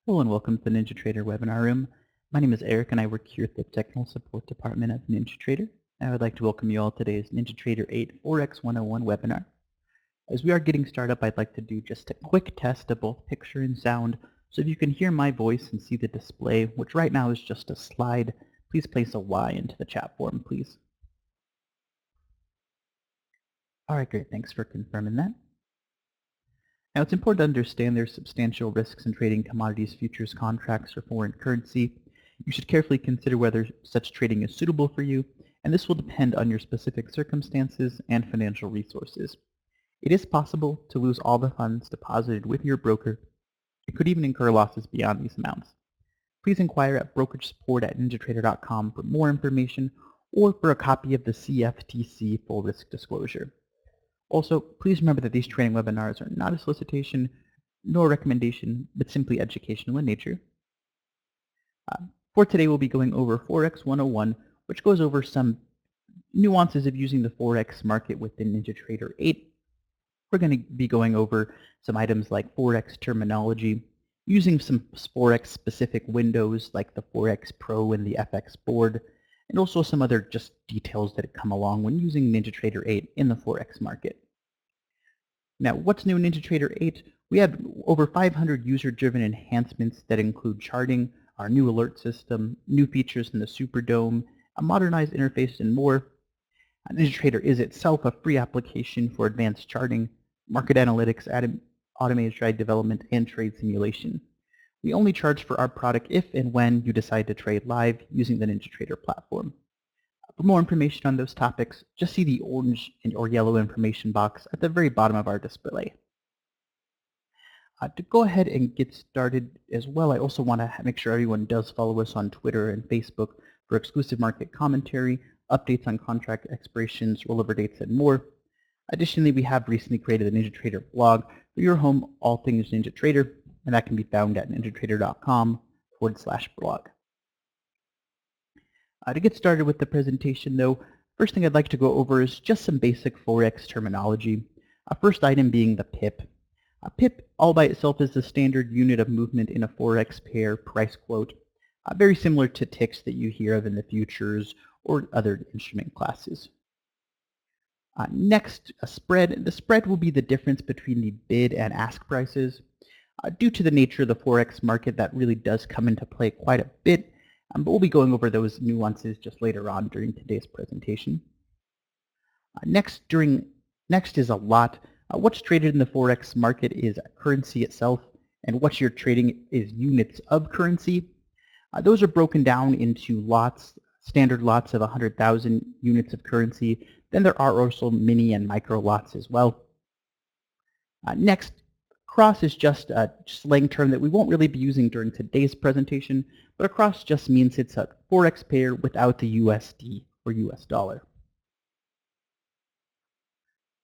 Hello and welcome to the NinjaTrader webinar room. My name is Eric and I work here at the Technical Support Department of NinjaTrader. I would like to welcome you all to today's NinjaTrader 8 Forex 101 webinar. As we are getting started up, I'd like to do just a quick test of both picture and sound. So if you can hear my voice and see the display, which right now is just a slide, please place a Y into the chat form, please. Alright, great. Thanks for confirming that. Now, it's important to understand there's substantial risks in trading commodities, futures, contracts, or foreign currency. You should carefully consider whether such trading is suitable for you, and this will depend on your specific circumstances and financial resources. It is possible to lose all the funds deposited with your broker. It could even incur losses beyond these amounts. Please inquire at brokeragesupport@ninjatrader.com for more information or for a copy of the CFTC full risk disclosure. Also, please remember that these training webinars are not a solicitation nor a recommendation, but simply educational in nature. For today, we'll be going over Forex 101, which goes over some nuances of using the Forex market within NinjaTrader 8. We're going to be going over some items like Forex terminology, using some Forex-specific windows like the Forex Pro and the FX board, and also some other just details that come along when using NinjaTrader 8 in the Forex market. Now, what's new in NinjaTrader 8? We have over 500 user-driven enhancements that include charting, our new alert system, new features in the Superdome, a modernized interface, and more. NinjaTrader is itself a free application for advanced charting, market analytics, automated trade development, and trade simulation. We only charge for our product if and when you decide to trade live using the NinjaTrader platform. For more information on those topics, just see the orange or yellow information box at the very bottom of our display. To go ahead and get started as well, I also want to make sure everyone does follow us on Twitter and Facebook for exclusive market commentary, updates on contract expirations, rollover dates, and more. Additionally, we have recently created a NinjaTrader blog for your home, all things NinjaTrader, and that can be found at ninjatrader.com/blog. To get started with the presentation though, first thing I'd like to go over is just some basic Forex terminology. First item being the pip. A pip all by itself is the standard unit of movement in a Forex pair price quote, very similar to ticks that you hear of in the futures or other instrument classes. Next, a spread. The spread will be the difference between the bid and ask prices. Due to the nature of the Forex market, that really does come into play quite a bit, but we'll be going over those nuances just later on during today's presentation. Next is a lot. What's traded in the Forex market is currency itself, and what you're trading is units of currency. Those are broken down into lots, standard lots of 100,000 units of currency. Then there are also mini and micro lots as well. Next, cross is just a slang term that we won't really be using during today's presentation, but a cross just means it's a Forex pair without the USD or US dollar.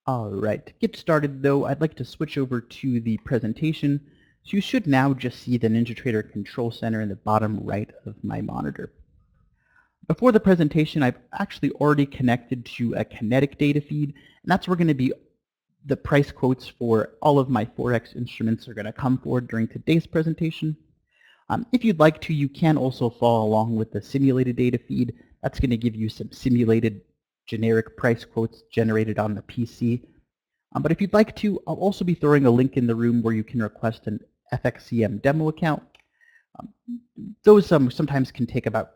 Alright, to get started though, I'd like to switch over to the presentation. So you should now just see the NinjaTrader Control Center in the bottom right of my monitor. Before the presentation, I've actually already connected to a kinetic data feed, and that's where going to be the price quotes for all of my Forex instruments are going to come forward during today's presentation. If you'd like to, you can also follow along with the simulated data feed. That's going to give you some simulated generic price quotes generated on the PC. But if you'd like to, I'll also be throwing a link in the room where you can request an FXCM demo account. Those sometimes can take about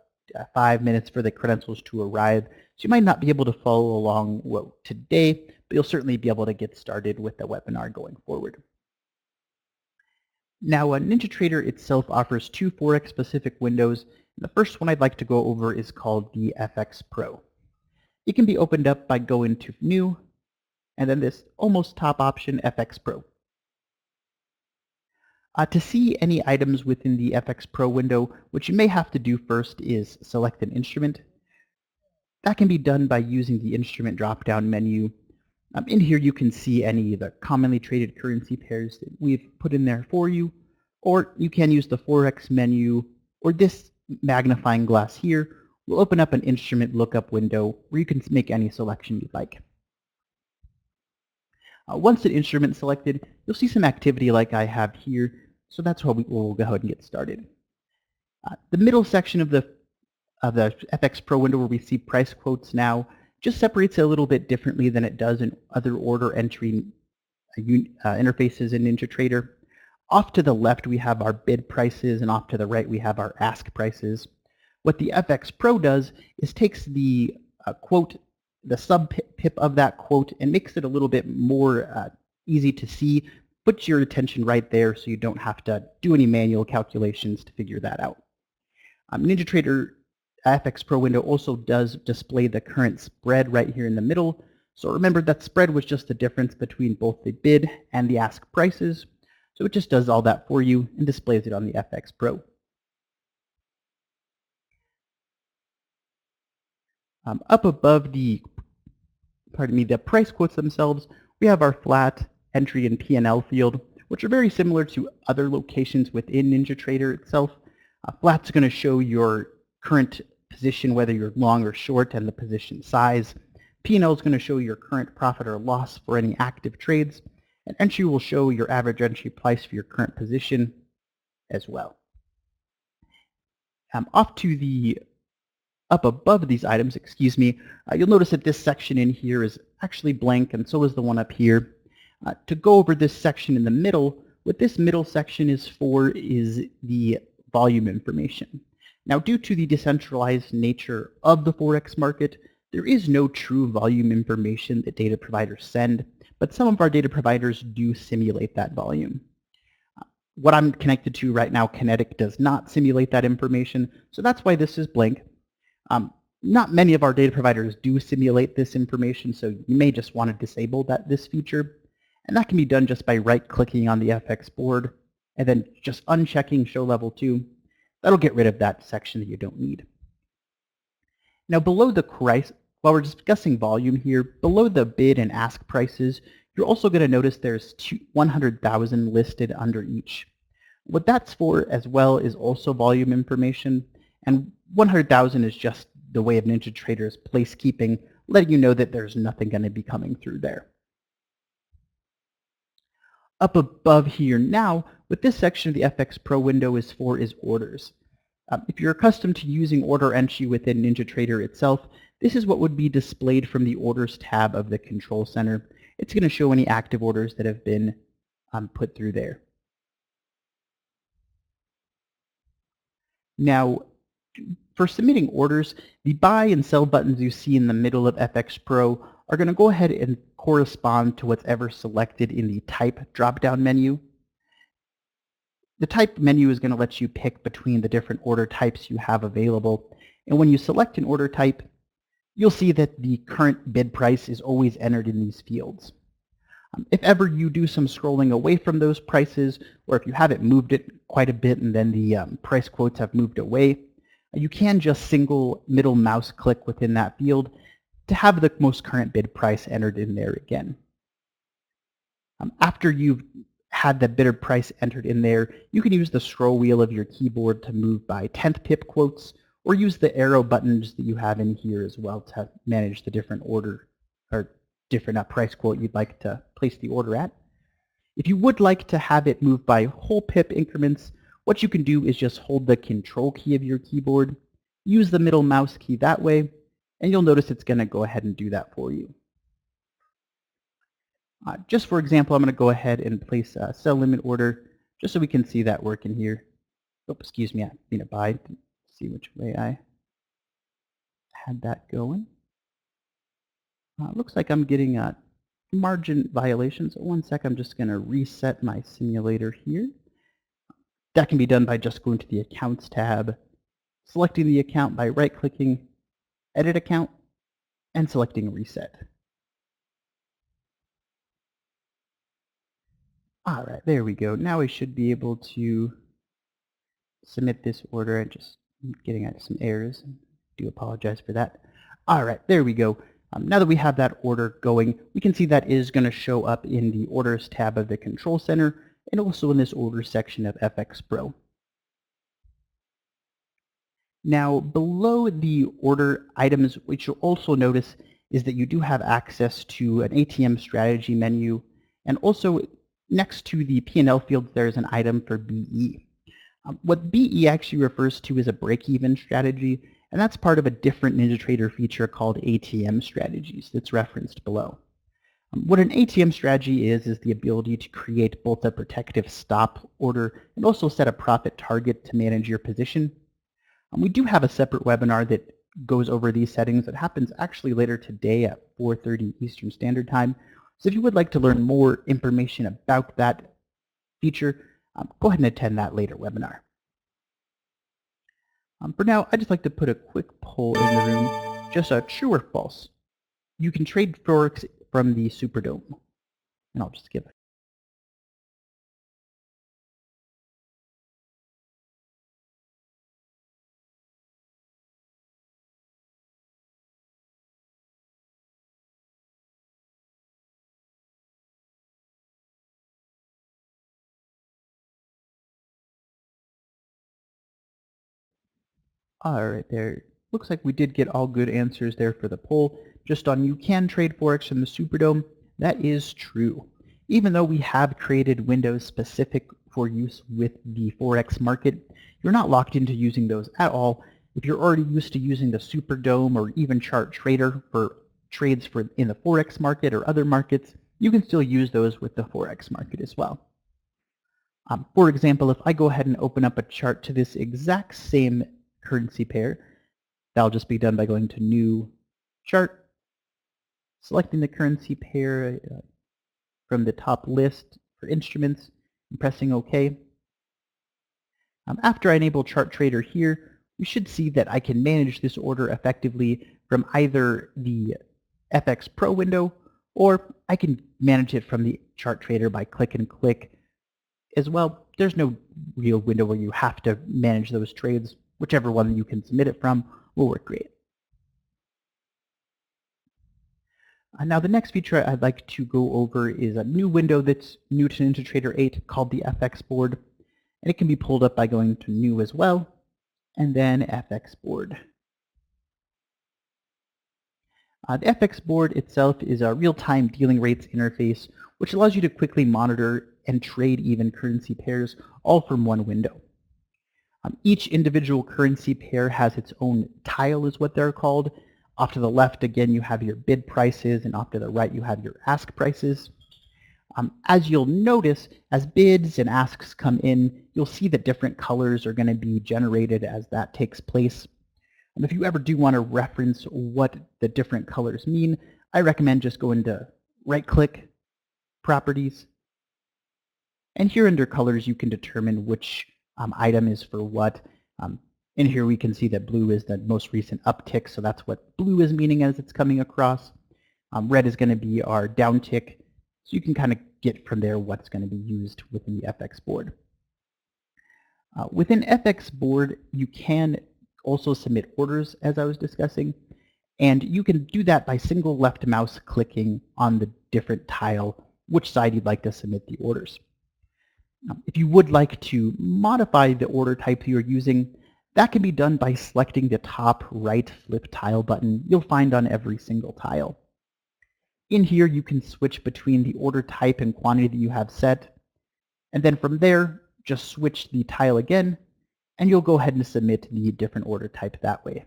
5 minutes for the credentials to arrive, so you might not be able to follow along today, but you'll certainly be able to get started with the webinar going forward. Now, NinjaTrader itself offers two Forex-specific windows. The first one I'd like to go over is called the FX Pro. It can be opened up by going to New, and then this almost top option, FX Pro. To see any items within the FX Pro window, what you may have to do first is select an instrument. That can be done by using the instrument drop-down menu. In here you can see any of the commonly traded currency pairs that we've put in there for you, or you can use the Forex menu, or this magnifying glass here will open up an instrument lookup window where you can make any selection you'd like. Once an instrument is selected, you'll see some activity like I have here. So that's where we'll go ahead and get started. The middle section of the FX Pro window where we see price quotes now just separates it a little bit differently than it does in other order entry interfaces in NinjaTrader. Off to the left we have our bid prices, and off to the right we have our ask prices. What the FX Pro does is takes the quote, the sub pip of that quote, and makes it a little bit more easy to see. Puts your attention right there so you don't have to do any manual calculations to figure that out. NinjaTrader FX Pro window also does display the current spread right here in the middle. So remember that spread was just the difference between both the bid and the ask prices. So it just does all that for you and displays it on the FX Pro. Up above the price quotes themselves, we have our flat, entry, and P&L field, which are very similar to other locations within NinjaTrader itself. Flat's going to show your current position, whether you're long or short, and the position size. P&L is going to show your current profit or loss for any active trades. And entry will show your average entry price for your current position as well. Up above these items, you'll notice that this section in here is actually blank, and so is the one up here. To go over this section in the middle, what this middle section is for is the volume information. Now, due to the decentralized nature of the Forex market, there is no true volume information that data providers send, but some of our data providers do simulate that volume. What I'm connected to right now, Kinetic, does not simulate that information, so that's why this is blank. Not many of our data providers do simulate this information, so you may just want to disable this feature. And that can be done just by right-clicking on the FX board and then just unchecking Show Level 2. That'll get rid of that section that you don't need. Now below the price, while we're discussing volume here, below the bid and ask prices, you're also going to notice there's 100,000 listed under each. What that's for as well is also volume information, and 100,000 is just the way of NinjaTrader's placekeeping, letting you know that there's nothing going to be coming through there. Up above here now, what this section of the FX Pro window is for is orders. If you're accustomed to using order entry within NinjaTrader itself, this is what would be displayed from the Orders tab of the Control Center. It's going to show any active orders that have been put through there. Now, for submitting orders, the buy and sell buttons you see in the middle of FX Pro are going to go ahead and correspond to what's ever selected in the Type drop-down menu. The Type menu is going to let you pick between the different order types you have available. And when you select an order type, you'll see that the current bid price is always entered in these fields. If ever you do some scrolling away from those prices, or if you haven't moved it quite a bit and then the price quotes have moved away, you can just single middle mouse click within that field to have the most current bid price entered in there again. After you've had the bidder price entered in there, you can use the scroll wheel of your keyboard to move by 10th pip quotes, or use the arrow buttons that you have in here as well to manage the different order or different price quote you'd like to place the order at. If you would like to have it move by whole pip increments, what you can do is just hold the Control key of your keyboard, use the middle mouse key that way, and you'll notice it's going to go ahead and do that for you. Just for example, I'm going to go ahead and place a sell limit order just so we can see that working here. Oh, excuse me, I mean a buy. See which way I had that going. Looks like I'm getting margin violations. So one sec, I'm just going to reset my simulator here. That can be done by just going to the Accounts tab, selecting the account by right-clicking, Edit Account, and selecting Reset. All right, there we go. Now we should be able to submit this order. I'm just getting at some errors. I do apologize for that. All right, there we go. Now that we have that order going, we can see that is going to show up in the Orders tab of the Control Center and also in this Orders section of FX Pro. Now, below the order items, what you'll also notice is that you do have access to an ATM strategy menu, and also next to the P&L field, there's an item for BE. What BE actually refers to is a break-even strategy, and that's part of a different NinjaTrader feature called ATM strategies that's referenced below. What an ATM strategy is the ability to create both a protective stop order and also set a profit target to manage your position. We do have a separate webinar that goes over these settings. It happens actually later today at 4:30 Eastern Standard Time. So if you would like to learn more information about that feature, go ahead and attend that later webinar. For now, I'd just like to put a quick poll in the room, just a true or false. You can trade Forex from the Superdome. And I'll just give it. All right, there. Looks like we did get all good answers there for the poll. Just on you can trade Forex in the Superdome. That is true. Even though we have created windows specific for use with the Forex market, you're not locked into using those at all. If you're already used to using the Superdome or even NinjaTrader for trades in the Forex market or other markets, you can still use those with the Forex market as well. For example, if I go ahead and open up a chart to this exact same currency pair, that'll just be done by going to New Chart, selecting the currency pair from the top list for instruments, and pressing OK. After I enable NinjaTrader here, we should see that I can manage this order effectively from either the FX Pro window, or I can manage it from the NinjaTrader by click and click as well. There's no real window where you have to manage those trades. Whichever one you can submit it from will work great. Now the next feature I'd like to go over is a new window that's new to NinjaTrader 8 called the FX board. And it can be pulled up by going to New as well, and then FX board. The FX board itself is a real-time dealing rates interface, which allows you to quickly monitor and trade even currency pairs, all from one window. Each individual currency pair has its own tile, is what they're called. Off to the left, again, you have your bid prices, and off to the right, you have your ask prices. As you'll notice, as bids and asks come in, you'll see that different colors are going to be generated as that takes place. And if you ever do want to reference what the different colors mean, I recommend just going to right-click, Properties, and here under Colors, you can determine which item is for what. In here we can see that blue is the most recent uptick, so that's what blue is meaning as it's coming across. Red is going to be our downtick, so you can kind of get from there what's going to be used within the FX board. Within FX board, you can also submit orders, as I was discussing, and you can do that by single left mouse clicking on the different tile, which side you'd like to submit the orders. If you would like to modify the order type you're using, that can be done by selecting the top right flip tile button you'll find on every single tile. In here, you can switch between the order type and quantity that you have set, and then from there, just switch the tile again, and you'll go ahead and submit the different order type that way.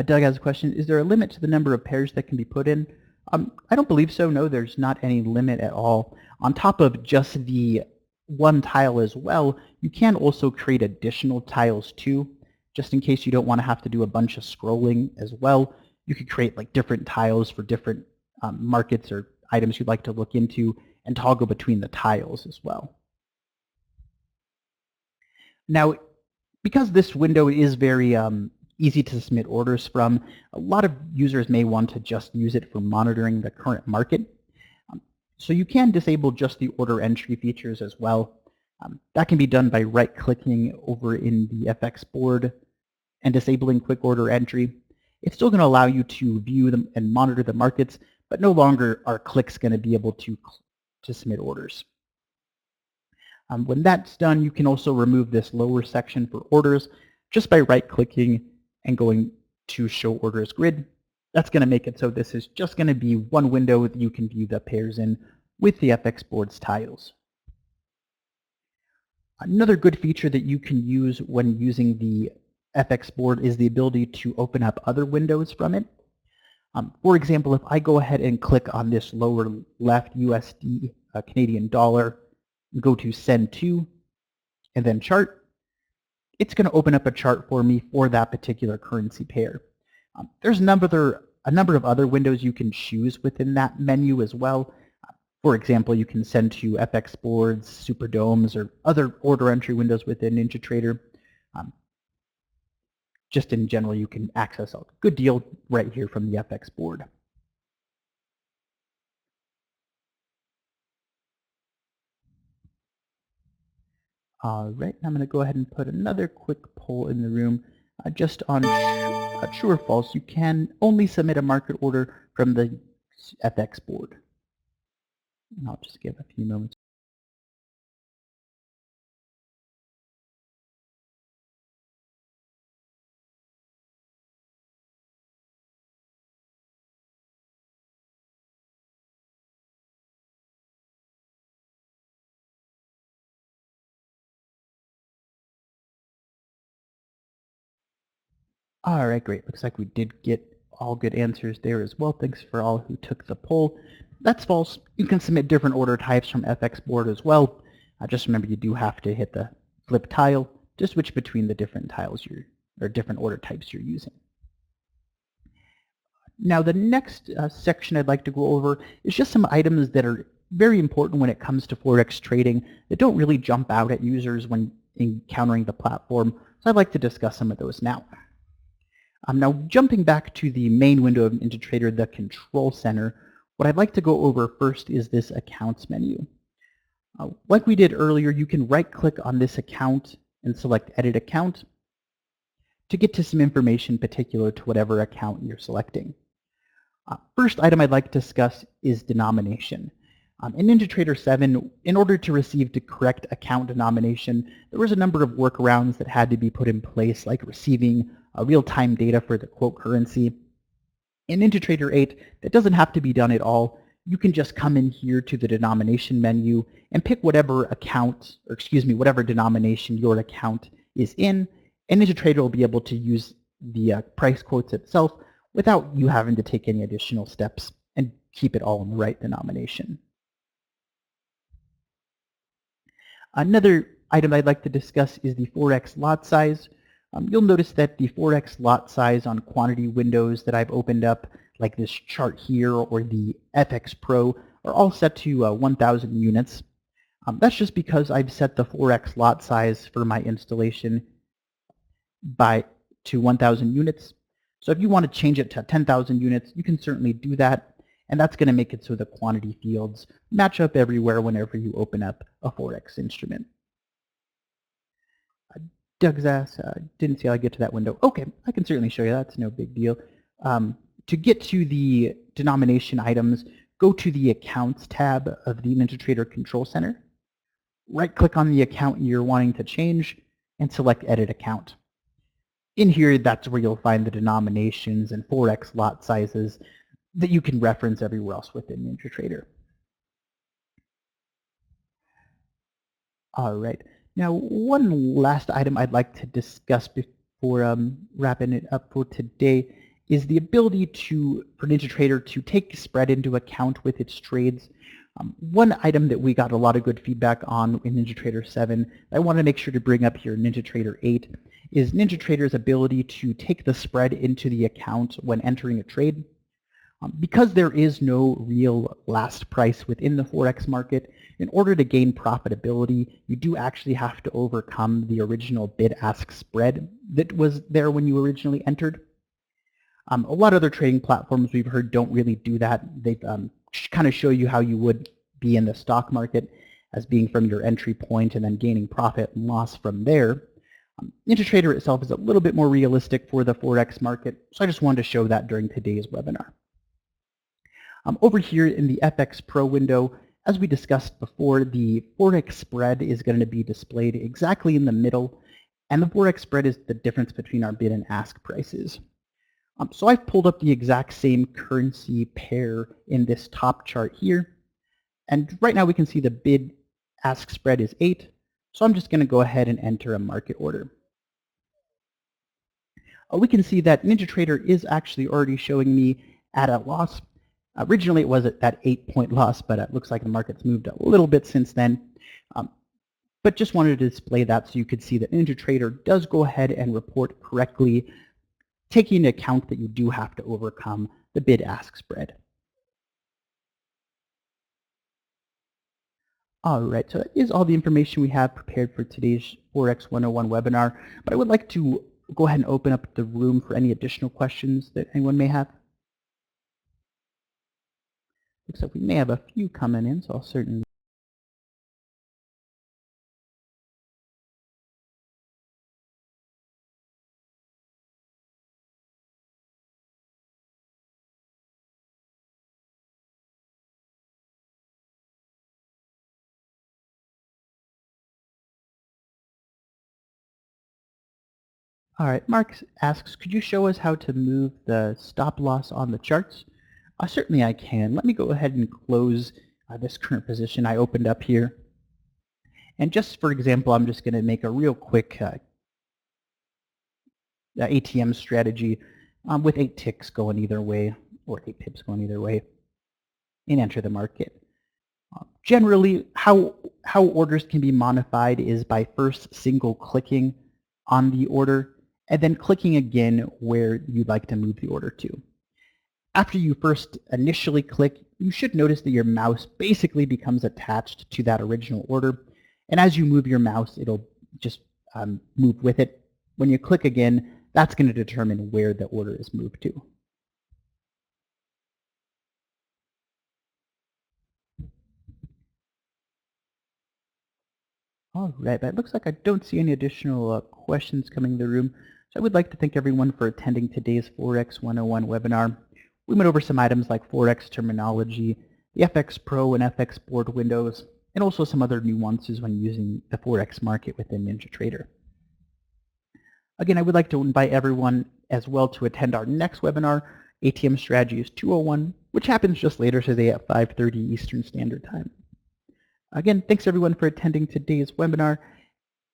Doug has a question, is there a limit to the number of pairs that can be put in? I don't believe so. No, there's not any limit at all. On top of just the one tile as well, you can also create additional tiles too, just in case you don't want to have to do a bunch of scrolling as well. You could create like different tiles for different markets or items you'd like to look into and toggle between the tiles as well. Now, because this window is very easy to submit orders from, a lot of users may want to just use it for monitoring the current market. So you can disable just the order entry features as well. That can be done by right-clicking over in the FX board and disabling quick order entry. It's still going to allow you to view them and monitor the markets, but no longer are clicks going to be able to submit orders. When that's done, you can also remove this lower section for orders just by right-clicking and going to Show Orders Grid. That's going to make it so this is just going to be one window that you can view the pairs in with the FX board's tiles. Another good feature that you can use when using the FX board is the ability to open up other windows from it. For example, if I go ahead and click on this lower left USD Canadian dollar, go to send to, and then chart, it's going to open up a chart for me for that particular currency pair. There's a number of other windows you can choose within that menu as well. For example, you can send to FX boards, Superdomes, or other order entry windows within NinjaTrader. Just in general, you can access a good deal right here from the FX board. All right, I'm going to go ahead and put another quick poll in the room just on true or false. You can only submit a market order from the FX board. And I'll just give a few moments. All right, great. Looks like we did get all good answers there as well. Thanks for all who took the poll. That's false. You can submit different order types from FX board as well. Just remember you do have to hit the flip tile to switch between the different tiles or different order types you're using. Now the next section I'd like to go over is just some items that are very important when it comes to Forex trading that don't really jump out at users when encountering the platform. So I'd like to discuss some of those now. Now jumping back to the main window of NinjaTrader, the Control Center, what I'd like to go over first is this Accounts menu. Like we did earlier, you can right-click on this account and select Edit Account to get to some information particular to whatever account you're selecting. First item I'd like to discuss is denomination. In NinjaTrader 7, in order to receive the correct account denomination, there was a number of workarounds that had to be put in place, like receiving real-time data for the quote currency. In NinjaTrader 8, that doesn't have to be done at all. You can just come in here to the denomination menu and pick whatever account, or excuse me, whatever denomination your account is in, and NinjaTrader will be able to use the price quotes itself without you having to take any additional steps and keep it all in the right denomination. Another item I'd like to discuss is the Forex lot size. You'll notice that the Forex lot size on quantity windows that I've opened up, like this chart here or the FX Pro, are all set to 1,000 units. That's just because I've set the Forex lot size for my installation to 1,000 units. So if you want to change it to 10,000 units, you can certainly do that, and that's going to make it so the quantity fields match up everywhere whenever you open up a Forex instrument. Doug's asked, didn't see how I get to that window. Okay, I can certainly show you. That's no big deal. To get to the denomination items, go to the Accounts tab of the NinjaTrader Control Center. Right-click on the account you're wanting to change and select Edit Account. In here, that's where you'll find the denominations and Forex lot sizes that you can reference everywhere else within NinjaTrader. All right. Now, one last item I'd like to discuss before wrapping it up for today is the ability for NinjaTrader to take spread into account with its trades. One item that we got a lot of good feedback on in NinjaTrader 7, I want to make sure to bring up here in NinjaTrader 8, is NinjaTrader's ability to take the spread into the account when entering a trade. Because there is no real last price within the Forex market, in order to gain profitability, you do actually have to overcome the original bid-ask spread that was there when you originally entered. A lot of other trading platforms we've heard don't really do that. They kind of show you how you would be in the stock market as being from your entry point and then gaining profit and loss from there. NinjaTrader itself is a little bit more realistic for the Forex market, so I just wanted to show that during today's webinar. Over here in the FX Pro window, as we discussed before, the Forex spread is going to be displayed exactly in the middle, and the Forex spread is the difference between our bid and ask prices. So I've pulled up the exact same currency pair in this top chart here. And right now we can see the bid-ask spread is 8. So I'm just going to go ahead and enter a market order. We can see that NinjaTrader is actually already showing me at a loss. Originally it was at that 8-point loss, but it looks like the market's moved a little bit since then. But just wanted to display that so you could see that NinjaTrader does go ahead and report correctly, taking into account that you do have to overcome the bid-ask spread. All right, so that is all the information we have prepared for today's Forex 101 webinar, but I would like to go ahead and open up the room for any additional questions that anyone may have. Looks like we may have a few coming in, so I'll certainly. All right, Mark asks, could you show us how to move the stop loss on the charts? Certainly I can. Let me go ahead and close this current position I opened up here. And just for example, I'm just going to make a real quick ATM strategy with 8 ticks going either way, or 8 pips going either way, and enter the market. Generally, how orders can be modified is by first single clicking on the order and then clicking again where you'd like to move the order to. After you first initially click, you should notice that your mouse basically becomes attached to that original order, and as you move your mouse, it'll just move with it. When you click again, that's going to determine where the order is moved to. All right, but it looks like I don't see any additional questions coming in the room. So I would like to thank everyone for attending today's Forex 101 webinar. We went over some items like Forex terminology, the FX Pro and FX board windows, and also some other nuances when using the Forex market within NinjaTrader. Again, I would like to invite everyone as well to attend our next webinar, ATM Strategies 201, which happens just later today at 5:30 Eastern Standard Time. Again, thanks everyone for attending today's webinar,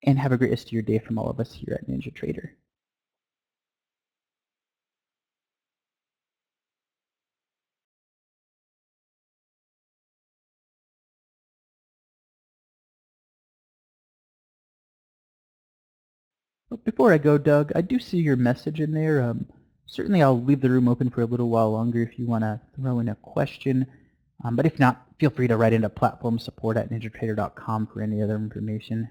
and have a great rest of your day from all of us here at NinjaTrader. But before I go, Doug, I do see your message in there. Certainly I'll leave the room open for a little while longer if you want to throw in a question. But if not, feel free to write into platform support at ninjatrader.com for any other information.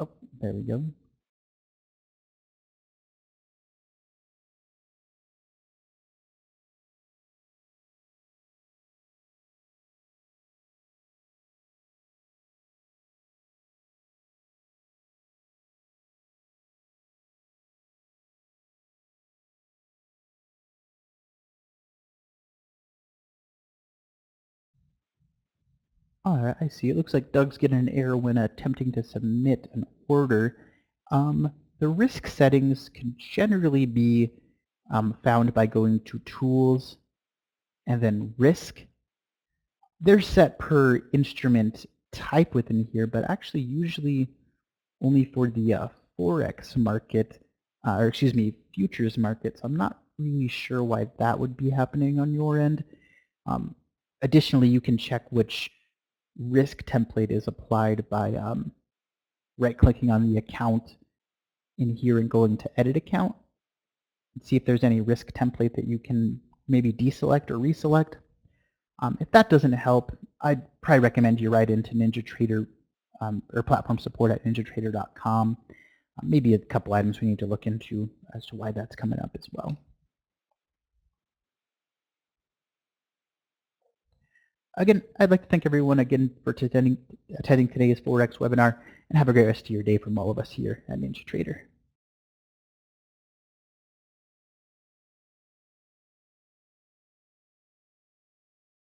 Oh, there we go. All right, I see. It looks like Doug's getting an error when attempting to submit an order. The risk settings can generally be found by going to Tools and then Risk. They're set per instrument type within here, but actually usually only for the Forex market, or excuse me, futures market. So I'm not really sure why that would be happening on your end. Additionally, you can check which risk template is applied by right-clicking on the account in here and going to Edit Account and see if there's any risk template that you can maybe deselect or reselect. If that doesn't help, I'd probably recommend you write into NinjaTrader or platform support at NinjaTrader.com. Maybe a couple items we need to look into as to why that's coming up as well. Again, I'd like to thank everyone again for attending today's Forex webinar, and have a great rest of your day from all of us here at NinjaTrader.